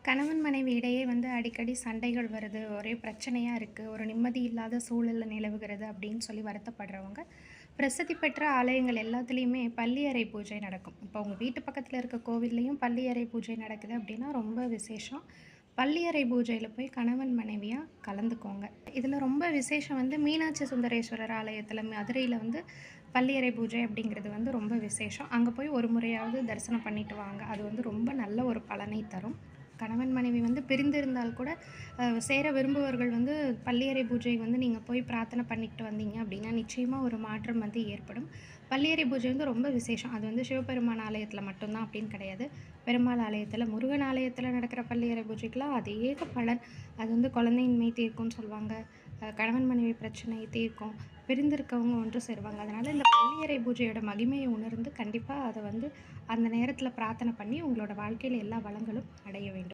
கணவன் மனைவி இடையே அடிக்கடி சண்டைகள் வருது. ஒரே பிரச்சனையா இருக்கு. ஒரு நிம்மதி இல்லாத சூழல்ல நிலவுகிறது அப்படின்னு சொல்லி வருத்தப்படுறவங்க, பிரசித்தி பெற்ற ஆலயங்கள் எல்லாத்துலேயுமே பள்ளியறை பூஜை நடக்கும். இப்போ உங்க வீட்டு பக்கத்துல இருக்க கோவில்லையும் பள்ளியறை பூஜை நடக்குது அப்படின்னா ரொம்ப விசேஷம். பள்ளியறை பூஜையில போய் கணவன் மனைவியா கலந்துக்கோங்க. இதுல ரொம்ப விசேஷம் மீனாட்சி சுந்தரேஸ்வரர் ஆலயத்துல மதுரையில பள்ளியறை பூஜை அப்படிங்கிறது ரொம்ப விசேஷம். அங்க போய் ஒரு முறையாவது தரிசனம் பண்ணிட்டு வாங்க. அது ரொம்ப நல்ல ஒரு பலனை தரும். கணவன் மனைவி பிரிந்திருந்தால் கூட சேர விரும்புபவர்கள் பள்ளியறை பூஜை நீங்க போய் பிரார்த்தனை பண்ணிக்கிட்டு வந்தீங்க அப்படின்னா, நிச்சயமா ஒரு மாற்றம் ஏற்படும். பள்ளியறை பூஜை ரொம்ப விசேஷம். அது சிவபெருமான் ஆலயத்தில மட்டும் தான் அப்படின்னு கிடையாது. பெருமாள் ஆலயத்தில, முருகன் ஆலயத்தில நடக்கிற பள்ளியறை பூஜைக்கெல்லாம் அதே பலன். அது குழந்தையின்மை தீர்க்கும்னு சொல்லுவாங்க. கணவன் மனைவி பிரச்சனை தீர்க்கும். பிரிந்திருக்கவங்க ஒன்று சேருவாங்க. அதனால இந்த பள்ளியறை பூஜையோட மகிமையை உணர்ந்து கண்டிப்பா அத அந்த நேரத்தில பிரார்த்தனை பண்ணி உங்களோட வாழ்க்கையில எல்லா வளங்களும் அடைய வேண்டும்.